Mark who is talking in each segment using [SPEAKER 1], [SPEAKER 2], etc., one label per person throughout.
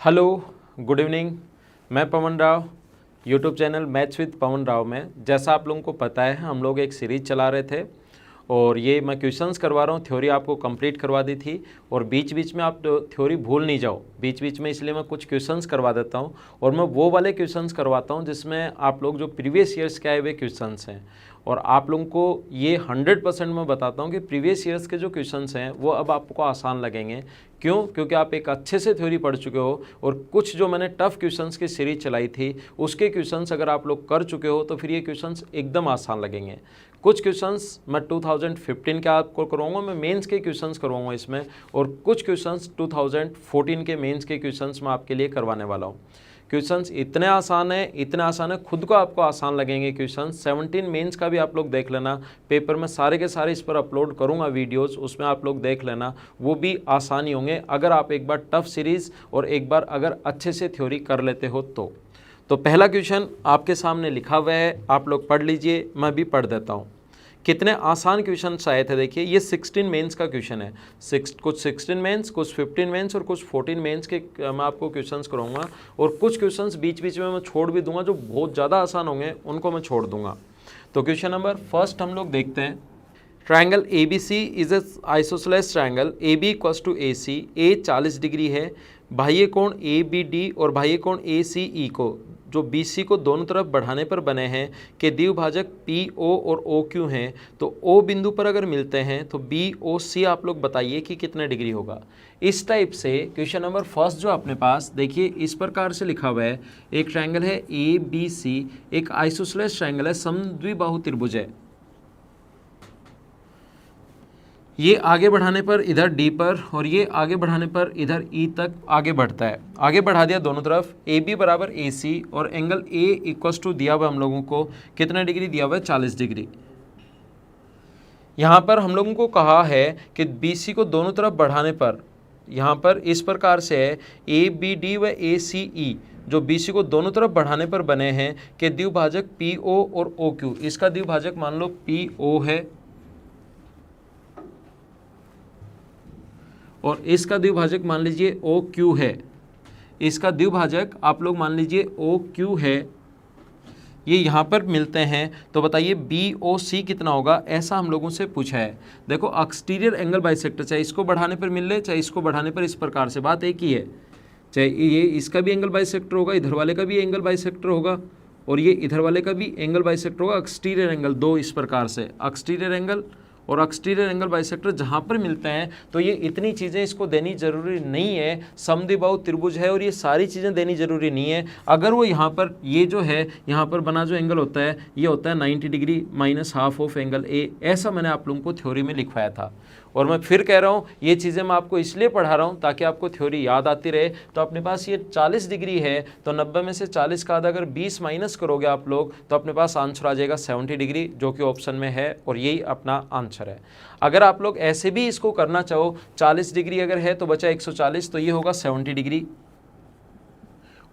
[SPEAKER 1] Hello, good evening. मैं Pawan Rao, YouTube channel maths with Pawan Rao में, जैसा आप लोगों को पता है हम लोग एक सीरीज़ चला रहे थे और ये मैं क्वेश्चंस करवा रहा हूँ। थ्योरी आपको कंप्लीट करवा दी थी और बीच बीच में आप थ्योरी भूल नहीं जाओ बीच बीच में, इसलिए मैं कुछ क्वेश्चंस करवा देता हूँ और मैं वो वाले क्वेश्चंस करवाता हूँ जिसमें आप लोग जो प्रीवियस ईयर्स के आए हुए क्वेश्चंस हैं, और आप लोगों को ये 100% मैं बताता हूँ कि प्रीवियस ईयर्स के जो क्वेश्चंस हैं वो अब आपको आसान लगेंगे। क्यों? क्योंकि आप एक अच्छे से थ्योरी पढ़ चुके हो और कुछ जो मैंने टफ़ क्वेश्चंस की सीरीज चलाई थी उसके क्वेश्चंस अगर आप लोग कर चुके हो तो फिर ये क्वेश्चंस एकदम आसान लगेंगे। कुछ क्वेश्चंस मैं 2015 के आपको करवाऊंगा, मैं मेंस के क्वेश्चंस करवाऊंगा इसमें, और कुछ क्वेश्चंस 2014 के मेंस के क्वेश्चंस मैं आपके लिए करवाने वाला हूँ। क्वेश्चंस इतने आसान है, खुद को आपको आसान लगेंगे क्वेश्चंस। 17 मेंस का भी आप लोग देख लेना, पेपर में सारे के सारे इस पर अपलोड करूंगा वीडियोस, उसमें आप लोग देख लेना, वो भी आसान ही होंगे अगर आप एक बार टफ सीरीज़ और एक बार अगर अच्छे से थ्योरी कर लेते हो तो पहला क्वेश्चन आपके सामने लिखा हुआ है, आप लोग पढ़ लीजिए, मैं भी पढ़ देता हूँ। कितने आसान क्वेश्चन आए थे देखिए। ये 16 मेंस का क्वेश्चन है, कुछ 16 मेंस, कुछ 15 मेंस और कुछ 14 मेंस के मैं आपको क्वेश्चंस कराऊंगा, और कुछ क्वेश्चंस बीच बीच में मैं छोड़ भी दूंगा, जो बहुत ज़्यादा आसान होंगे उनको मैं छोड़ दूंगा। तो क्वेश्चन नंबर फर्स्ट हम लोग देखते हैं। Triangle A B C is a isosceles triangle, A B equals to A C, A 40 degree है, बाह्य कोण ए बी डी और बाह्य कोण ए सी ई को जो बी सी को दोनों तरफ बढ़ाने पर बने हैं के द्विभाजक पी ओ और ओ क्यू हैं, तो ओ बिंदु पर अगर मिलते हैं तो बी ओ सी आप लोग बताइए कि कितने डिग्री होगा। इस टाइप से क्वेश्चन नंबर फर्स्ट जो अपने पास देखिए इस प्रकार से लिखा हुआ है। एक ट्रायंगल है ए बी सी, एक आइसोसेलेस ट्रायंगल है, समद्विबाहु त्रिभुज है। ये आगे बढ़ाने पर इधर डी पर और ये आगे बढ़ाने पर इधर ई तक आगे बढ़ता है। आगे बढ़ा दिया दोनों तरफ, ए बी बराबर ए सी और एंगल ए इक्वल्स टू दिया हुआ हम लोगों को कितना डिग्री दिया हुआ है, 40 डिग्री। यहाँ पर हम लोगों को कहा है कि बी सी को दोनों तरफ बढ़ाने पर, यहाँ पर इस प्रकार से है ए बी डी व ए सी ई जो बी सी को दोनों तरफ बढ़ाने पर बने हैं कि द्विभाजक पी ओ और ओ क्यू, इसका द्विभाजक मान लो पी ओ है और इसका द्विभाजक मान लीजिए ओ क्यू है। इसका द्विभाजक आप लोग मान लीजिए ओ क्यू है। ये यहाँ पर मिलते हैं तो बताइए बी ओ सी कितना होगा, ऐसा हम लोगों से पूछा है। देखो एक्सटीरियर एंगल बाइसेक्टर चाहे इसको बढ़ाने पर मिल ले चाहे इसको बढ़ाने पर, इस प्रकार से बात एक ही है। चाहे ये इसका भी एंगल बाइसेक्टर होगा, इधर वाले का भी एंगल बाइसेक्टर होगा और ये इधर वाले का भी एंगल बाइसेक्टर होगा। एक्सटीरियर एंगल दो इस प्रकार से, एक्सटीरियर एंगल और एक्सटीरियर एंगल बाइसेक्टर जहाँ पर मिलते हैं, तो ये इतनी चीज़ें इसको देनी जरूरी नहीं है। समद्विबाहु त्रिभुज है और ये सारी चीज़ें देनी जरूरी नहीं है। अगर वो यहाँ पर ये जो है यहाँ पर बना जो एंगल होता है ये होता है 90 degree minus half of angle A, ऐसा मैंने आप लोगों को थ्योरी में लिखवाया था। और मैं फिर कह रहा हूँ ये चीज़ें मैं आपको इसलिए पढ़ा रहा हूँ ताकि आपको थ्योरी याद आती रहे। तो अपने पास ये 40 डिग्री है तो 90 में से 40 का आधा अगर 20 माइनस करोगे आप लोग तो अपने पास आंसर आ जाएगा 70 डिग्री, जो कि ऑप्शन में है और यही अपना आंसर है। अगर आप लोग ऐसे भी इसको करना चाहो, 40 डिग्री अगर है तो बचा 140, तो ये होगा 70 डिग्री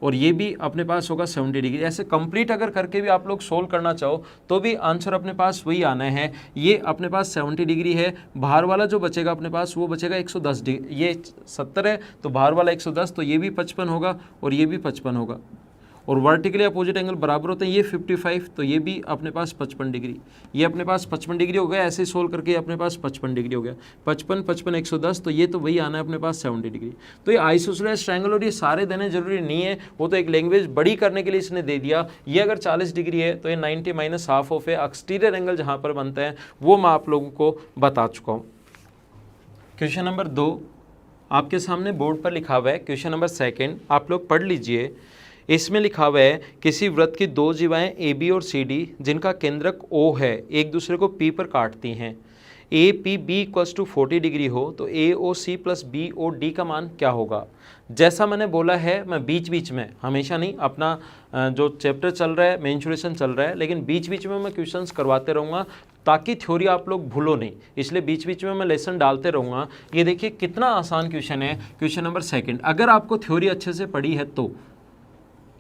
[SPEAKER 1] और ये भी अपने पास होगा 70 डिग्री। ऐसे कंप्लीट अगर करके भी आप लोग सोल्व करना चाहो तो भी आंसर अपने पास वही आना है। ये अपने पास 70 डिग्री है, बाहर वाला जो बचेगा अपने पास वो बचेगा 110 डिग्री। ये 70 है तो बाहर वाला 110, तो ये भी 55 होगा और ये भी 55 होगा। और वर्टिकली अपोजिट एंगल बराबर होते हैं, ये 55 तो ये भी अपने पास 55 डिग्री। ये अपने पास 55 डिग्री हो गया, ऐसे सोल्व करके अपने पास 55 डिग्री हो गया। 55 55 110, तो ये तो वही आना है अपने पास 70 डिग्री। तो ये आइसोसेलेस ट्रायंगल और ये सारे देने जरूरी नहीं है, वो तो एक लैंग्वेज बड़ी करने के लिए इसने दे दिया। ये अगर 40 डिग्री है तो ये 90 माइनस हाफ ऑफ है। एक्सटीरियर एंगल जहाँ पर बनता है वो मैं आप लोगों को बता चुका हूँ। क्वेश्चन नंबर 2 आपके सामने बोर्ड पर लिखा हुआ है। क्वेश्चन नंबर 2 आप लोग पढ़ लीजिए। इसमें लिखा हुआ है किसी वृत्त की दो जीवाएं ए बी और सी डी जिनका केंद्रक ओ है एक दूसरे को पी पर काटती हैं। A P B equals to 40 degree हो तो A O C plus B O D का मान क्या होगा। जैसा मैंने बोला है, मैं बीच बीच में, हमेशा नहीं, अपना जो चैप्टर चल रहा है मेंसुरेशन चल रहा है, लेकिन बीच बीच में मैं क्वेश्चंस करवाते रहूँगा ताकि थ्योरी आप लोग भूलो नहीं, इसलिए बीच बीच में मैं लेसन डालते रहूँगा। ये देखिए कितना आसान क्वेश्चन है। क्वेश्चन नंबर 2, अगर आपको थ्योरी अच्छे से पढ़ी है तो,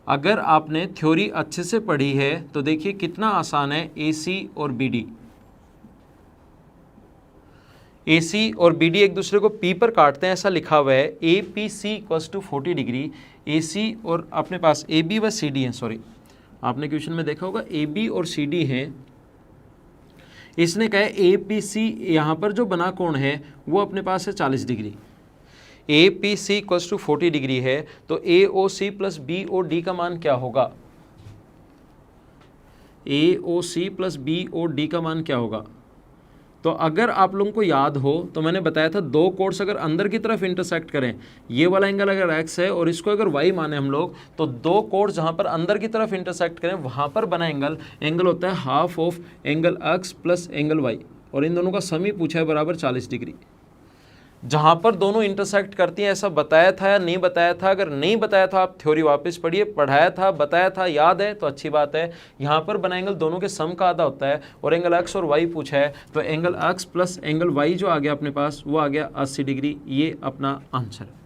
[SPEAKER 1] अगर आपने थ्योरी अच्छे से पढ़ी है तो देखिए कितना आसान है। ए सी और बी डी, ए सी और बी डी एक दूसरे को पी पर काटते हैं, ऐसा लिखा हुआ है। A P C equals to 40 degree, AC और अपने पास AB व CD हैं, सॉरी आपने क्वेश्चन में देखा होगा AB और CD हैं। इसने कहा है APC यहाँ पर जो बना कोण है वो अपने पास है 40 degree, APC equals to 40 degree है, तो AOC प्लस BOD का मान क्या होगा? AOC प्लस BOD का मान क्या होगा? तो अगर आप लोगों को याद हो तो मैंने बताया था दो कोर्स अगर अंदर की तरफ इंटरसेक्ट करें, ये वाला एंगल अगर x है और इसको अगर y माने हम लोग, तो दो कोर्स जहाँ पर अंदर की तरफ इंटरसेक्ट करें वहाँ पर बना एंगल होता है half of angle x plus angle y, और इन दोनों का सम ही पूछा है बराबर 40 डिग्री। जहाँ पर दोनों इंटरसेक्ट करती हैं ऐसा बताया था या नहीं बताया था? अगर नहीं बताया था आप थ्योरी वापस पढ़िए, पढ़ाया था, बताया था, याद है तो अच्छी बात है। यहाँ पर बना एंगल दोनों के सम का आधा होता है और एंगल x और y पूछा है, तो angle x plus angle y जो आ गया अपने पास वो आ गया 80 डिग्री, ये अपना आंसर है।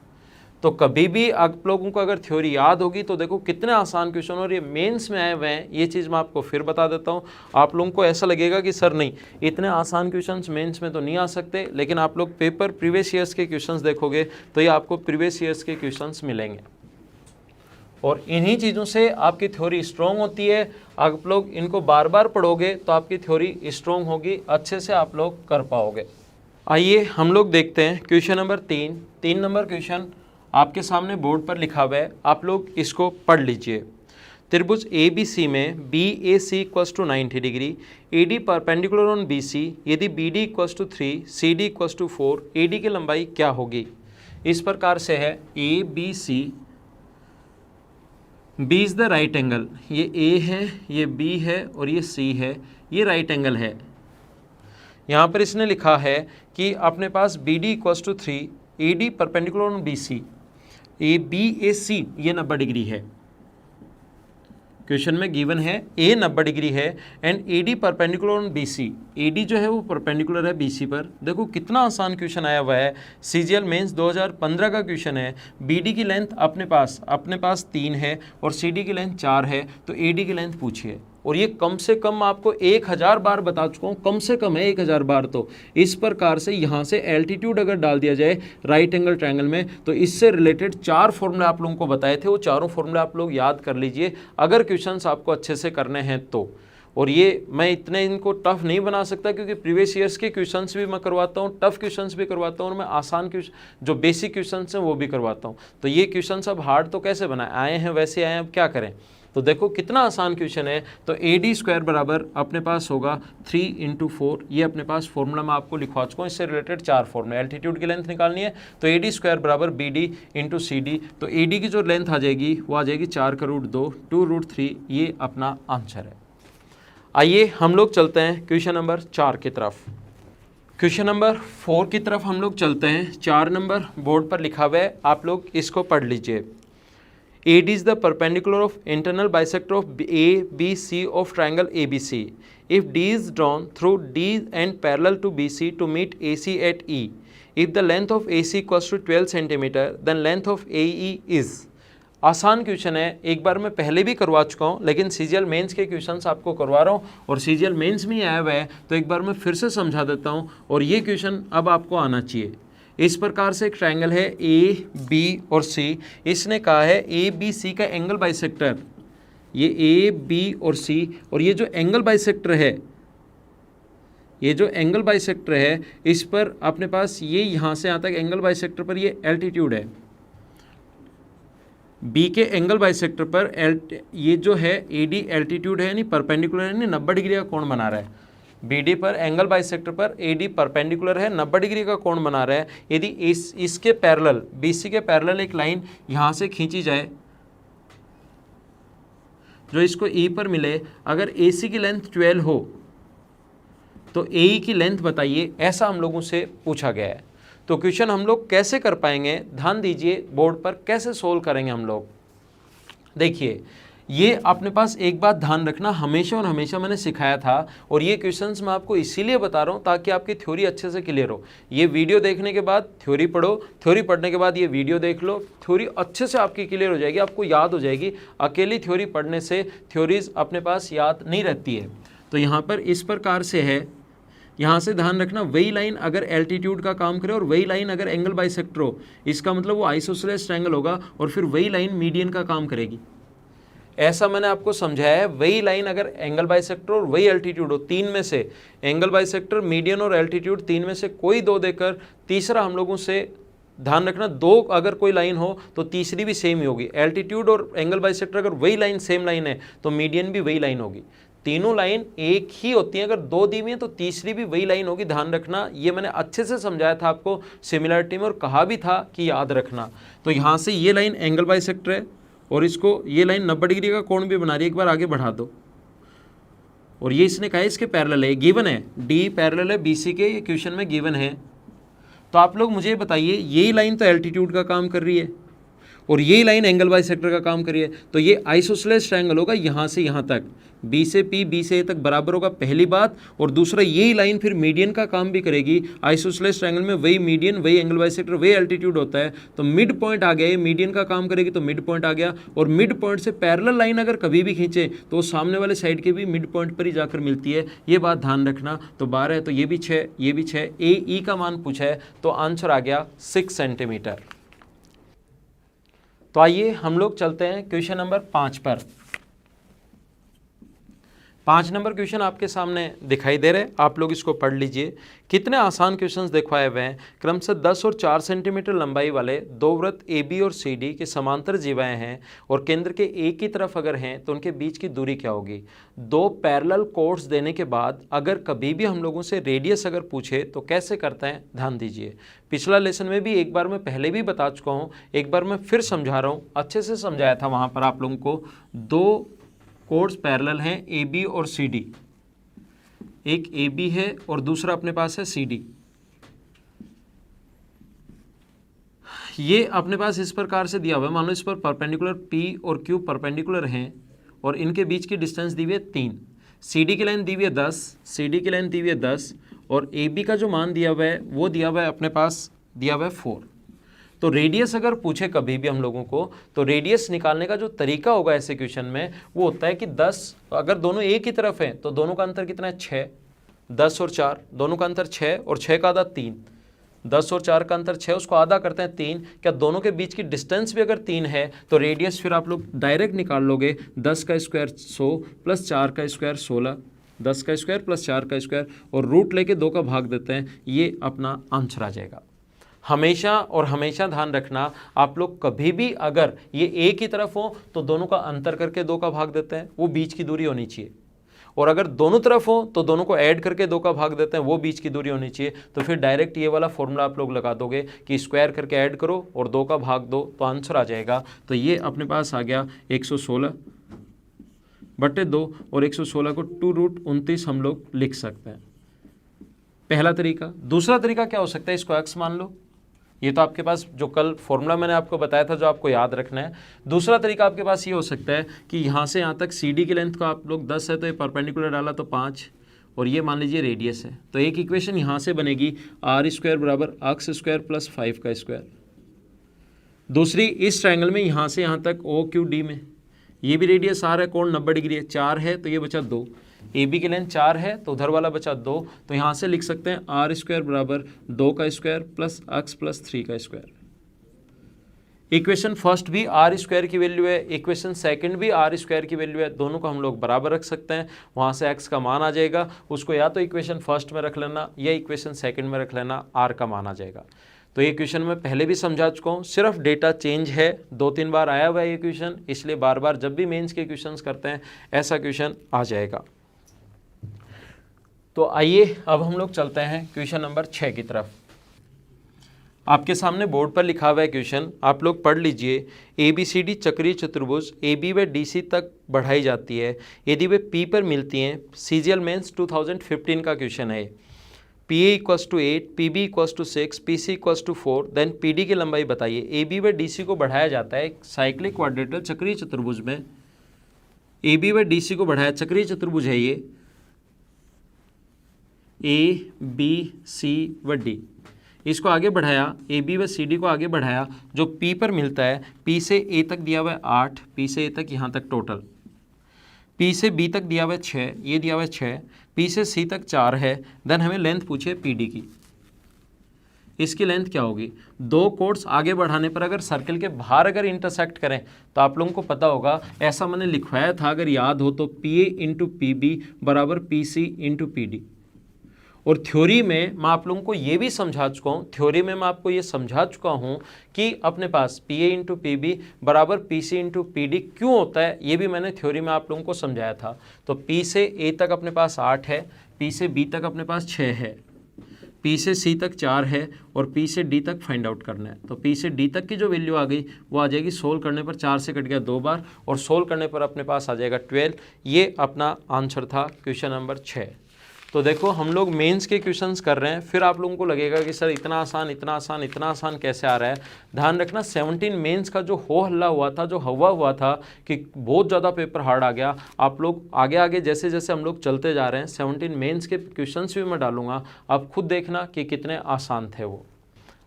[SPEAKER 1] तो कभी भी आप लोगों को अगर थ्योरी याद होगी तो देखो कितने आसान क्वेश्चन और ये मेंस में आए हुए हैं, ये चीज़ मैं आपको फिर बता देता हूँ। आप लोगों को ऐसा लगेगा कि सर नहीं इतने आसान क्वेश्चंस मेंस में तो नहीं आ सकते, लेकिन आप लोग पेपर प्रीवियस ईयर्स के क्वेश्चंस देखोगे तो ये आपको प्रीवियस ईयर्स के क्वेश्चंस मिलेंगे और इन्हीं चीज़ों से आपकी थ्योरी स्ट्रॉन्ग होती है। आप लोग इनको बार बार पढ़ोगे तो आपकी थ्योरी स्ट्रॉन्ग होगी, अच्छे से आप लोग कर पाओगे। आइए हम लोग देखते हैं क्वेश्चन नंबर 3 नंबर क्वेश्चन आपके सामने बोर्ड पर लिखा हुआ है, आप लोग इसको पढ़ लीजिए। त्रिभुज ABC में BAC equals to 90 degree, AD perpendicular on BC, यदि BD equals to 3, CD equals to 4, AD की लंबाई क्या होगी? इस प्रकार से है ABC, B is the right angle, ये A है, ये B है और ये C है, ये राइट एंगल है। यहाँ पर इसने लिखा है कि अपने पास BD equals to 3, AD perpendicular on BC, BAC ये 90 डिग्री है। क्वेश्चन में गिवन है A 90 डिग्री है and AD perpendicular on BC, AD जो है वो परपेंडिकुलर है BC पर। देखो कितना आसान क्वेश्चन आया हुआ है, CGL मेंस 2015 का क्वेश्चन है। BD की लेंथ अपने पास 3 है और CD की लेंथ 4 है, तो AD की लेंथ पूछिए। और ये कम से कम आपको 1000 बार बता चुका हूँ, कम से कम है 1000 बार। तो इस प्रकार से यहाँ से एल्टीट्यूड अगर डाल दिया जाए राइट एंगल ट्रायंगल में, तो इससे रिलेटेड 4 फॉर्मूले आप लोगों को बताए थे, वो चारों फॉर्मूले आप लोग याद कर लीजिए अगर क्वेश्चंस आपको अच्छे से करने हैं तो। और ये मैं इतने इनको टफ नहीं बना सकता क्योंकि प्रीवियस ईयर्स के क्वेश्चंस भी मैं करवाता हूँ, टफ क्वेश्चंस भी करवाता हूँ और मैं आसान क्वेश्चन जो बेसिक क्वेश्चंस हैं वो भी करवाता हूँ। तो ये क्वेश्चंस अब हार्ड तो कैसे बनाए आए हैं वैसे आए हैं, अब क्या करें। तो देखो कितना आसान क्वेश्चन है। तो AD स्क्वायर बराबर अपने पास होगा 3 × 4, ये अपने पास फॉर्मूला मैं आपको लिखवा चुका हूँ, इससे रिलेटेड 4 फॉर्मूले। एल्टीट्यूड की लेंथ निकालनी है तो AD स्क्वायर बराबर BD × CD, तो AD की जो लेंथ आ जाएगी वो आ जाएगी 4 का रूट 2, 2√3, ये अपना आंसर है। आइए हम लोग चलते हैं क्वेश्चन नंबर 4 की तरफ। क्वेश्चन नंबर 4 की तरफ हम लोग चलते हैं। 4 नंबर बोर्ड पर लिखा हुआ है, आप लोग इसको पढ़ लीजिए। AD is the perpendicular of internal bisector of ABC of triangle ABC. If D is drawn through D and parallel to BC to meet AC at E, if the length of AC equals to 12 cm, then length of AE is। आसान question है, एक बार मैं पहले भी करवा चुका हूँ, लेकिन CGL मेंस के क्वेश्चंस आपको करवा रहा हूँ और CGL मेंस में ही आया हुआ है, तो एक बार मैं फिर से समझा देता हूँ और ये क्वेश्चन अब आपको आना चाहिए। इस प्रकार से एक ट्रायंगल है AB और C, इसने कहा है ABC का एंगल बाइसेक्टर, ये AB और C, और ये जो एंगल बाइसेक्टर है, ये जो एंगल बाइसेक्टर है इस पर अपने पास ये यहाँ से यहाँ तक एंगल बाइसेक्टर पर ये एल्टीट्यूड है। B के एंगल बाइसेक्टर पर ये जो है AD एल्टीट्यूड है, यानी परपेंडिकुलर, यानी 90 डिग्री का कोण बना रहा है। BD पर एंगल बाइसेक्टर पर AD परपेंडिकुलर है, 90 डिग्री का कोण बना रहा है। यदि इसके पैरेलल BC के पैरेलल एक लाइन यहाँ से खींची जाए जो इसको E पर मिले, अगर AC की लेंथ 12 हो तो AE की लेंथ बताइए, ऐसा हम लोगों से पूछा गया है। तो क्वेश्चन हम लोग कैसे कर पाएंगे, ध्यान दीजिए बोर्ड पर कैसे सोल्व करेंगे हम लोग। देखिए ये अपने पास एक बात ध्यान रखना, हमेशा और हमेशा मैंने सिखाया था और ये क्वेश्चंस मैं आपको इसीलिए बता रहा हूँ ताकि आपकी थ्योरी अच्छे से क्लियर हो। ये वीडियो देखने के बाद थ्योरी पढ़ो, थ्योरी पढ़ने के बाद ये वीडियो देख लो, थ्योरी अच्छे से आपकी क्लियर हो जाएगी, आपको याद हो जाएगी। अकेली थ्योरी पढ़ने से थ्योरीज अपने पास याद नहीं रहती है। तो यहाँ पर इस प्रकार से है यहाँ से ध्यान रखना, वही लाइन अगर एल्टीट्यूड का काम करे और वही लाइन अगर एंगल बाइसेक्टर हो, इसका मतलब वो आइसोसेलेस ट्रायंगल होगा और फिर वही लाइन मीडियन का काम करेगी। ऐसा मैंने आपको समझाया है, वही लाइन अगर एंगल बाइसेक्टर और वही एल्टीट्यूड हो, तीन में से एंगल बाइसेक्टर, मीडियन और एल्टीट्यूड, तीन में से कोई दो देकर, तीसरा हम लोगों से ध्यान रखना दो अगर कोई लाइन हो तो तीसरी भी सेम ही होगी। एल्टीट्यूड और एंगल बाइसेक्टर अगर वही लाइन सेम लाइन है तो मीडियन भी वही लाइन होगी। तीनों लाइन एक ही होती हैं, अगर दो दी हुई हैं तो तीसरी भी वही लाइन होगी। ध्यान रखना, ये मैंने अच्छे से समझाया था आपको सिमिलरिटी में और कहा भी था कि याद रखना। तो यहाँ से ये लाइन एंगल बाइसेक्टर है और इसको ये लाइन 90 डिग्री का कोण भी बना रही है, एक बार आगे बढ़ा दो। और ये इसने कहा है इसके पैरेलल है, गिवन है, डी पैरेलल है बीसी के, ये क्वेश्चन में गिवन है। तो आप लोग मुझे बताइए, यही लाइन तो एल्टीट्यूड का काम कर रही है और यही लाइन एंगल बाइसेक्टर का काम कर रही है, तो ये आइसोसेलेस ट्रायंगल होगा यहाँ से यहाँ तक, बी से पी, बी से ए तक बराबर होगा, पहली बात। और दूसरा, यही लाइन फिर मीडियन का काम भी करेगी। आइसोसेलेस ट्रायंगल में वही मीडियन, वही एंगल बाइसेक्टर, वही एल्टीट्यूड होता है, तो मिड पॉइंट आ गया, ये मीडियन का काम करेगी तो मिड पॉइंट आ गया। और मिड पॉइंट से पैरेलल लाइन अगर कभी भी खींचे तो वो सामने वाले साइड के भी मिड पॉइंट पर ही जाकर मिलती है, ये बात ध्यान रखना। तो 12 है तो ये भी 6, ये भी 6, ए ई का मान पूछा है तो आंसर आ गया 6 सेंटीमीटर। तो आइए हम लोग चलते हैं क्वेश्चन नंबर 5 पर। 5 नंबर क्वेश्चन आपके सामने दिखाई दे रहे, आप लोग इसको पढ़ लीजिए। कितने आसान क्वेश्चंस दिखवाए हुए हैं। क्रमशः 10 और 4 सेंटीमीटर लंबाई वाले दो वृत्त ए बी और सी डी के समांतर जीवाएं हैं और केंद्र के एक की तरफ अगर हैं तो उनके बीच की दूरी क्या होगी। दो पैरेलल कोर्ड्स देने के बाद अगर कभी भी हम लोगों से रेडियस अगर पूछे तो कैसे करते हैं, ध्यान दीजिए। पिछला लेसन में भी एक बार मैं पहले भी बता चुका हूँ, एक बार मैं फिर समझा रहा हूँ, अच्छे से समझाया था वहाँ पर आप लोगों को। दो कोर्ड्स पैरेलल हैं ए बी और सी डी, एक ए बी है और दूसरा अपने पास है सी डी। ये अपने पास इस प्रकार से दिया हुआ है, मान लो इस पर परपेंडिकुलर पी और क्यू परपेंडिकुलर हैं और इनके बीच की डिस्टेंस दी हुई है 3। सी डी की लाइन दी हुई है 10, सी डी की लाइन दी हुई है 10 और ए बी का जो मान दिया हुआ है वो दिया हुआ है अपने पास, दिया हुआ है 4। तो रेडियस अगर पूछे कभी भी हम लोगों को तो रेडियस निकालने का जो तरीका होगा ऐसे क्वेश्चन में वो होता है कि 10 अगर दोनों एक ही तरफ हैं तो दोनों का अंतर कितना है 6, 10 और 4 दोनों का अंतर 6 और 6 का आधा 3, 10 और 4 का अंतर 6, उसको आधा करते हैं 3। क्या दोनों के बीच की डिस्टेंस भी अगर 3 है तो रेडियस फिर आप लोग डायरेक्ट निकाल लोगे, 10 का स्क्वायर 100 प्लस 4 का स्क्वायर 16, 10 का स्क्वायर प्लस 4 का स्क्वायर और रूट लेके 2 का भाग देते हैं, ये अपना आंसर आ जाएगा। हमेशा और हमेशा ध्यान रखना, आप लोग कभी भी अगर ये एक ही तरफ हो तो दोनों का अंतर करके 2 का भाग देते हैं, वो बीच की दूरी होनी चाहिए। और अगर दोनों तरफ हो तो दोनों को ऐड करके 2 का भाग देते हैं, वो बीच की दूरी होनी चाहिए। तो फिर डायरेक्ट ये वाला फॉर्मूला आप लोग लगा दोगे कि स्क्वायर करके ऐड करो और 2 का भाग दो तो आंसर आ जाएगा। तो ये अपने पास आ गया 116/2 और 116 को 2√29 हम लोग लिख सकते हैं, पहला तरीका। दूसरा तरीका क्या हो सकता है, इसको x मान लो, ये तो आपके पास जो कल फॉर्मूला मैंने आपको बताया था जो आपको याद रखना है। दूसरा तरीका आपके पास ये हो सकता है कि यहाँ से यहाँ तक सी डी की लेंथ को आप लोग 10 है तो ये परपेंडिकुलर डाला तो 5 और ये मान लीजिए रेडियस है, तो एक इक्वेशन यहाँ से बनेगी r² बराबर x² प्लस 5 का स्क्वायर। दूसरी इस ट्रायंगल में यहाँ से यहाँ तक OQD में ये भी रेडियस r है, कोण 90 डिग्री है, 4 है तो ये बचा 2, ए बी की लेंथ 4 है तो उधर वाला बचा 2, तो यहाँ से लिख सकते हैं r² बराबर 2 का स्क्वायर प्लस x प्लस 3 का स्क्वायर। इक्वेशन फर्स्ट भी r² की वैल्यू है, इक्वेशन सेकंड भी r² की वैल्यू है, दोनों को हम लोग बराबर रख सकते हैं, वहाँ से x का मान आ जाएगा, उसको या तो इक्वेशन फर्स्ट में रख लेना या इक्वेशन सेकंड में रख लेना, r का मान आ जाएगा। तो ये क्वेश्चन मैं पहले भी समझा चुका हूँ, सिर्फ डेटा चेंज है, 2-3 बार आया हुआ है ये क्वेश्चन, इसलिए बार बार जब भी मेंस के क्वेश्चंस करते हैं ऐसा क्वेश्चन आ जाएगा। तो आइए अब हम लोग चलते हैं क्वेश्चन नंबर 6 की तरफ। आपके सामने बोर्ड पर लिखा हुआ है क्वेश्चन, आप लोग पढ़ लीजिए। ABCD चक्रीय चतुर्भुज AB व DC तक बढ़ाई जाती है यदि वे P पर मिलती हैं। CGL मेंस 2015 का क्वेश्चन है। PA = 8, PB = 6, PC = 4, then PD की लंबाई बताइए। AB व DC को बढ़ाया जाता है साइक्लिक क्वाड्रेटर चक्रीय चतुर्भुज में। AB व DC को बढ़ाया, चक्रीय चतुर्भुज है ये, ABC व D, इसको आगे बढ़ाया, AB व CD को आगे बढ़ाया, जो P पर मिलता है, P से A तक दिया हुआ है 8, P से A तक यहाँ तक टोटल, P से B तक दिया हुआ है 6, ये दिया हुआ है 6, P से C तक 4 है, देन हमें लेंथ पूछे PD की। इसकी लेंथ क्या होगी? दो कोड्स आगे बढ़ाने पर अगर सर्कल के बाहर अगर इंटरसेक्ट करें तो आप लोगों को पता होगा, ऐसा मैंने लिखवाया था अगर याद हो तो, PA इंटू PB बराबर PC इंटू PD। और थ्योरी में मैं आप लोगों को ये भी समझा चुका हूँ, थ्योरी में मैं आपको ये समझा चुका हूँ कि अपने पास PA इंटू PB बराबर PC इंटू PD क्यों होता है, ये भी मैंने थ्योरी में आप लोगों को समझाया था। तो P से A तक अपने पास 8 है, P से B तक अपने पास 6 है, P से C तक 4 है और P से D तक फाइंड आउट करना है। तो P से D तक की जो वैल्यू आ गई वो आ जाएगी, सोल्व करने पर 4 से कट गया 2 बार और सोल्व करने पर अपने पास आ जाएगा 12। ये अपना आंसर था क्वेश्चन नंबर 6। तो देखो हम लोग मेंस के क्वेश्चंस कर रहे हैं, फिर आप लोगों को लगेगा कि सर इतना आसान इतना आसान इतना आसान कैसे आ रहा है। ध्यान रखना 17 मेंस का जो हो हल्ला हुआ था, जो हवा हुआ था कि बहुत ज़्यादा पेपर हार्ड आ गया, आप लोग आगे आगे जैसे जैसे हम लोग चलते जा रहे हैं 17 मेंस के क्वेश्चंस भी मैं डालूंगा, आप खुद देखना कि कितने आसान थे वो।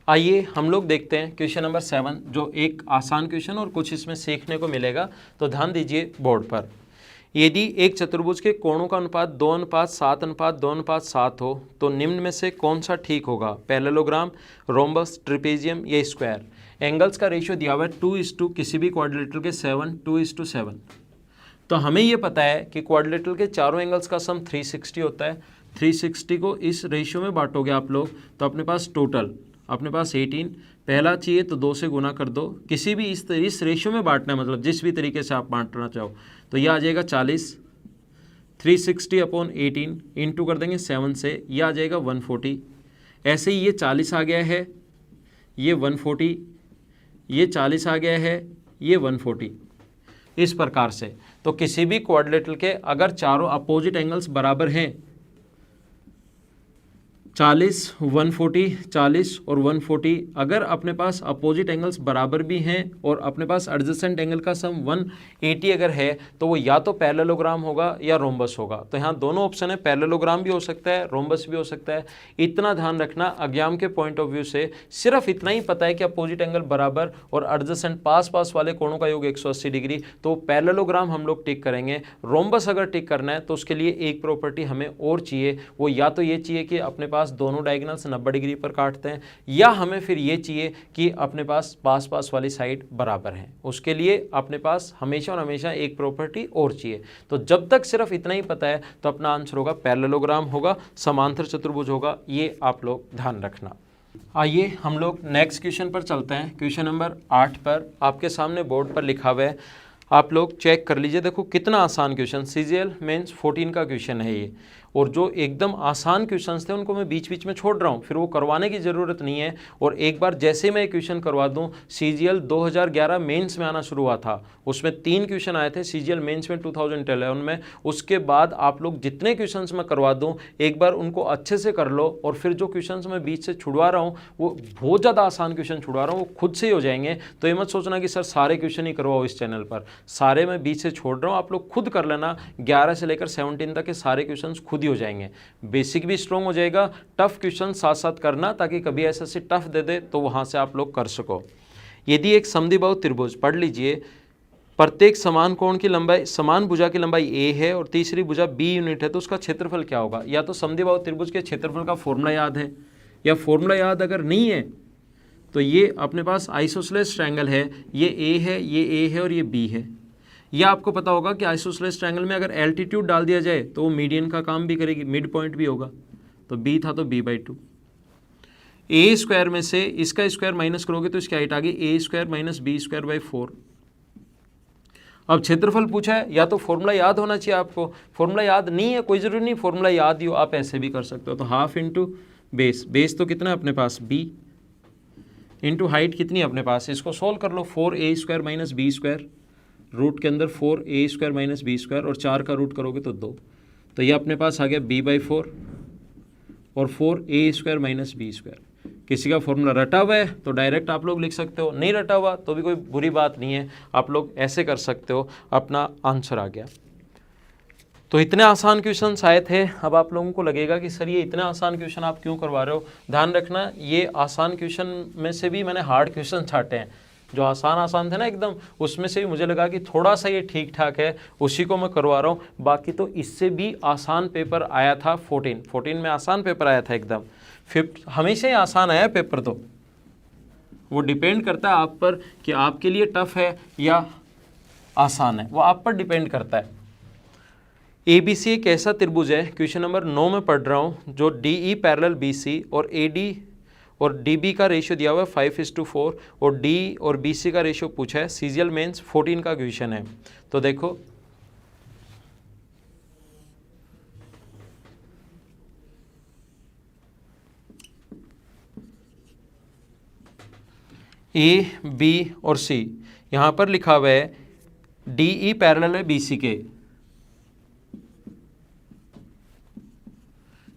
[SPEAKER 1] आइए हम लोग देखते हैं क्वेश्चन नंबर 7, जो एक आसान क्वेश्चन और कुछ इसमें सीखने को मिलेगा। तो ध्यान दीजिए बोर्ड पर, यदि एक चतुर्भुज के कोणों का अनुपात 2:7:2:7 हो तो निम्न में से कौन सा ठीक होगा? पैरेललोग्राम, रोम्बस, ट्रिपेजियम या स्क्वायर। एंगल्स का रेशियो दिया हुआ है 2:, किसी भी क्वाड्रिलेटरल के 7, 2:7। तो हमें ये पता है कि क्वाड्रिलेटरल के चारों एंगल्स का सम 360 होता है। 360 को इस रेशियो में बांटोगे आप लोग तो अपने पास टोटल अपने पास 18, पहला चाहिए तो 2 से गुना कर दो, किसी भी इस रेशियो में बांटना है, मतलब जिस भी तरीके से आप बांटना चाहो। तो यह आ जाएगा 40, 360/18 इंटू कर देंगे 7 से, यह आ जाएगा 140। ऐसे ही ये 40 आ गया है, ये 140, ये 40 आ गया है, ये 140, इस प्रकार से। तो किसी भी क्वाड्रिलेटरल के अगर चारों अपोजिट एंगल्स बराबर हैं, 40, 140, 40 और 140, अगर अपने पास अपोजिट एंगल्स बराबर भी हैं और अपने पास एडजेसेंट एंगल का सम 180 अगर है तो वो या तो पैरेललोग्राम होगा या रोम्बस होगा। तो यहाँ दोनों ऑप्शन है, पैरेललोग्राम भी हो सकता है, रोम्बस भी हो सकता है। इतना ध्यान रखना, एग्जाम के पॉइंट ऑफ व्यू से सिर्फ इतना ही पता है कि अपोजिट एंगल बराबर और एडजेसेंट पास पास वाले कोणों का योग 180 डिग्री, तो पैरेललोग्राम हम लोग टिक करेंगे। रोम्बस अगर टिक करना है तो उसके लिए एक प्रॉपर्टी हमें और चाहिए, वो या तो ये चाहिए कि अपने पास दोनों डायगोनल्स 90 डिग्री पर काटते हैं, या हमें फिर ये चाहिए कि अपने पास पास पास वाली साइड बराबर है। उसके लिए अपने पास हमेशा और हमेशा एक प्रॉपर्टी और चाहिए। तो जब तक सिर्फ इतना ही पता है तो अपना आंसर होगा पैरेललोग्राम होगा, समांतर चतुर्भुज होगा, ये आप लोग ध्यान रखना। आइए हम लोग नेक्स्ट क्वेश्चन पर चलते हैं। क्वेश्चन नंबर 8 पर आपके सामने बोर्ड पर लिखा हुआ है, आप लोग चेक कर लीजिए। देखो कितना आसान क्वेश्चन, CGL मेंस 14 का क्वेश्चन है ये, और जो एकदम आसान क्वेश्चंस थे उनको मैं बीच बीच में छोड़ रहा हूँ, फिर वो करवाने की ज़रूरत नहीं है। और एक बार जैसे मैं क्वेश्चन करवा दूँ, CGL 2011 मेंस में आना शुरू हुआ था, उसमें 3 क्वेश्चन आए थे CGL मेंस में 2011 में। उसके बाद आप लोग जितने क्वेश्चंस मैं करवा दूँ एक बार उनको अच्छे से कर लो, और फिर जो क्वेश्चंस मैं बीच से छुड़वा रहा हूँ वो बहुत ज़्यादा आसान क्वेश्चन छुड़वा रहा हूँ, वो खुद से ही हो जाएंगे। तो ये मत सोचना कि सर सारे क्वेश्चन ही करवाओ इस चैनल पर, सारे मैं बीच से छोड़ रहा हूँ, आप लोग खुद कर लेना। 11 से लेकर 17 तक के सारे क्वेश्चन खुद ही हो जाएंगे, बेसिक भी स्ट्रॉन्ग हो जाएगा। टफ क्वेश्चन साथ साथ करना ताकि कभी ऐसा से टफ दे दे तो वहां से आप लोग कर सको। यदि एक समद्विबाहु त्रिभुज, पढ़ लीजिए, प्रत्येक समान कोण की लंबाई, समान भुजा की लंबाई a है और तीसरी भुजा b यूनिट है, तो उसका क्षेत्रफल क्या होगा? या तो समद्विबाहु त्रिभुज के क्षेत्रफल का फॉर्मूला याद है, या फॉर्मूला याद अगर नहीं है तो ये अपने पास आइसोसेलेस ट्रायंगल है, ये a है, ये a है और ये b है। यह आपको पता होगा कि आइसोसेलेस ट्रायंगल में अगर एल्टीट्यूड डाल दिया जाए तो वो मीडियन का काम भी करेगी, मिड पॉइंट भी होगा। तो b था तो b/2। a स्क्वायर में से इसका स्क्वायर माइनस करोगे तो इसकी हाइट आ गई a² - b²/4। अब क्षेत्रफल पूछा है, या तो फॉर्मूला याद होना चाहिए आपको, फॉर्मूला याद नहीं है कोई ज़रूरी नहीं फॉर्मूला याद ही हो, आप ऐसे भी कर सकते हो। तो हाफ इंटू बेस, बेस तो कितना है अपने पास b, इंटू हाइट कितनी है अपने पास, इसको सोल्व कर लो, 4a² - b², रूट के अंदर 4a² - b² और 4 का रूट करोगे तो 2, तो ये अपने पास आ गया b/4 और 4a² - b²। किसी का फॉर्मूला रटा हुआ है तो डायरेक्ट आप लोग लिख सकते हो, नहीं रटा हुआ तो भी कोई बुरी बात नहीं है, आप लोग ऐसे कर सकते हो, अपना आंसर आ गया। तो इतने आसान क्वेश्चन आए थे। अब आप लोगों को लगेगा कि सर ये इतने आसान क्वेश्चन आप क्यों करवा रहे हो? ध्यान रखना, ये आसान क्वेश्चन में से भी मैंने हार्ड क्वेश्चन छाटे हैं, जो आसान आसान थे ना एकदम, उसमें से भी मुझे लगा कि थोड़ा सा ये ठीक ठाक है, उसी को मैं करवा रहा हूँ। बाकी तो इससे भी आसान पेपर आया था 14 में आसान पेपर आया था एकदम। 5 हमेशा ही आसान आया पेपर, तो वो डिपेंड करता है आप पर कि आपके लिए टफ है या आसान है, वो आप पर डिपेंड करता है। ABC एक ऐसा त्रिभुज है, क्वेश्चन नंबर 9 में पढ़ रहा हूँ, जो DE पैरेलल BC और AD और DB का रेशियो दिया हुआ है 5:4 और D और BC का रेशियो पूछा है। CGL मेंस 14 का क्वेश्चन है। तो देखो A, B और C, यहाँ पर लिखा हुआ है DE पैरेलल है BC के,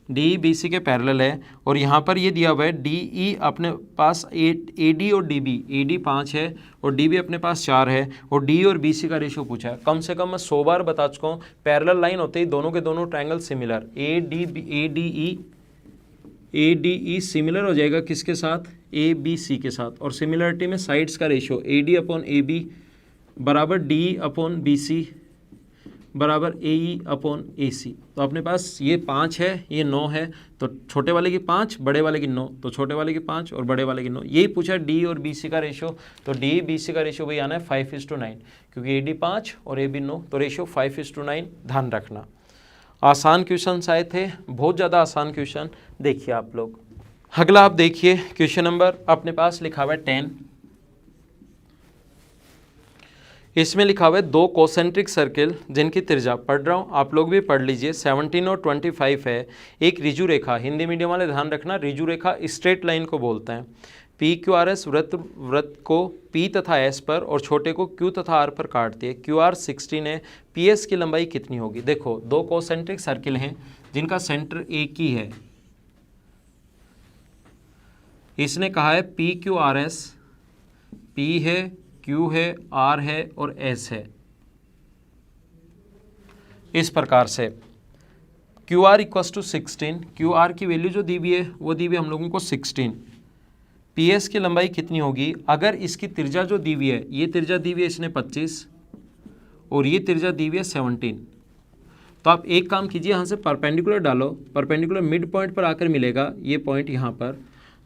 [SPEAKER 1] DE BC के पैरेलल है, और यहाँ पर ये दिया हुआ है DE अपने पास AD और DB, AD 5 है और DB अपने पास 4 है, और D और BC का रेशियो पूछा है। कम से कम मैं 100 बार बता चुका हूँ, पैरेलल लाइन होते ही दोनों के दोनों ट्रायंगल सिमिलर, ADE सिमिलर हो जाएगा किसके साथ, ABC के साथ, और सिमिलरिटी में साइड्स का रेशियो AD/AB बराबर DE/BC बराबर AE/AC। तो अपने पास ये 5 है, ये 9 है, तो छोटे वाले की 5, बड़े वाले की 9, तो छोटे वाले की 5 और बड़े वाले की 9। यही पूछा है D और BC का रेशियो, तो DE/BC का रेशियो भाई आना है 5:9, क्योंकि AD 5 और AB 9, तो रेशियो 5:9 ध्यान रखना। आसान क्वेश्चन आए थे, बहुत ज़्यादा आसान क्वेश्चन। देखिए आप लोग, अगला आप देखिए क्वेश्चन नंबर अपने पास लिखा हुआ है 10। इसमें लिखा हुआ है 2 कॉन्सेंट्रिक सर्किल जिनकी त्रिज्या, पढ़ रहा हूँ आप लोग भी पढ़ लीजिए, 17 और 25 है। एक रिजु रेखा, हिंदी मीडियम वाले ध्यान रखना, रिजु रेखा स्ट्रेट लाइन को बोलते हैं। PQRS वृत्त को P तथा S पर और छोटे को Q तथा R पर काटती है। QR 16 है, PS की लंबाई कितनी होगी। देखो 2 कॉन्सेंट्रिक सर्किल हैं जिनका सेंटर एक ही है। इसने कहा है PQRS, P है, Q है, R है और S है। इस प्रकार से QR = 16, QR की वैल्यू जो दी हुई है वो दी हुई है हम लोगों को 16। PS की लंबाई कितनी होगी, अगर इसकी त्रिज्या जो दी हुई है, ये त्रिज्या दी हुई है इसने 25 और ये त्रिज्या दी हुई है 17, तो आप एक काम कीजिए, यहाँ से परपेंडिकुलर डालो, परपेंडिकुलर मिड पॉइंट पर आकर मिलेगा ये पॉइंट यहाँ पर।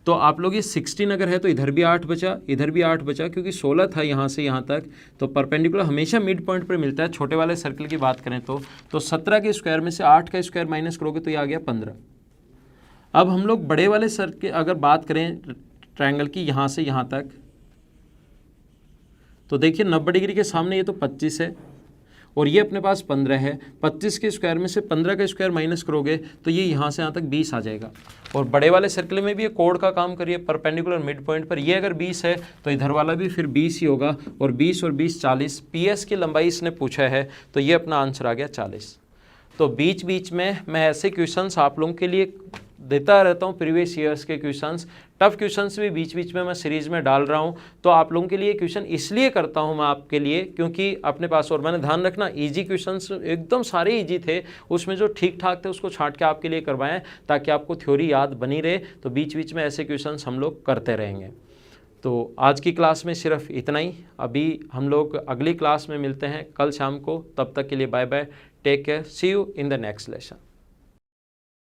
[SPEAKER 1] तो आप लोग ये 16 अगर है तो इधर भी 8 बचा, इधर भी 8 बचा, क्योंकि 16 था यहाँ से यहाँ तक, तो परपेंडिकुलर हमेशा मिड पॉइंट पर मिलता है। छोटे वाले सर्कल की बात करें तो 17 के स्क्वायर में से 8 का स्क्वायर माइनस करोगे तो ये आ गया 15। अब हम लोग बड़े वाले सर्कल अगर बात करें ट्रायंगल की यहाँ से यहाँ तक, तो देखिए 90 डिग्री के सामने ये तो 25 है और ये अपने पास 15 है। 25 के स्क्वायर में से 15 का स्क्वायर माइनस करोगे तो ये यहाँ से यहाँ तक 20 आ जाएगा। और बड़े वाले सर्कल में भी ये कोड का काम करिए, परपेंडिकुलर मिड पॉइंट पर ये अगर 20 है तो इधर वाला भी फिर 20 ही होगा, और 20 और 20 40। PS की लंबाई इसने पूछा है तो ये अपना आंसर आ गया 40। तो बीच बीच में मैं ऐसे क्वेश्चंस आप लोगों के लिए देता रहता हूँ, प्रीवियस ईयर्स के क्वेश्चंस, टफ क्वेश्चंस भी बीच बीच में मैं सीरीज़ में डाल रहा हूँ। तो आप लोगों के लिए क्वेश्चन इसलिए करता हूँ मैं आपके लिए, क्योंकि अपने पास, और मैंने ध्यान रखना इजी क्वेश्चंस एकदम सारे इजी थे, उसमें जो ठीक ठाक थे उसको छांट के आपके लिए करवाएं ताकि आपको थ्योरी याद बनी रहे। तो बीच बीच में ऐसे क्वेश्चंस हम लोग करते रहेंगे। तो आज की क्लास में सिर्फ इतना ही, अभी हम लोग अगली क्लास में मिलते हैं कल शाम को। तब तक के लिए bye bye, take care, see you in the next lesson.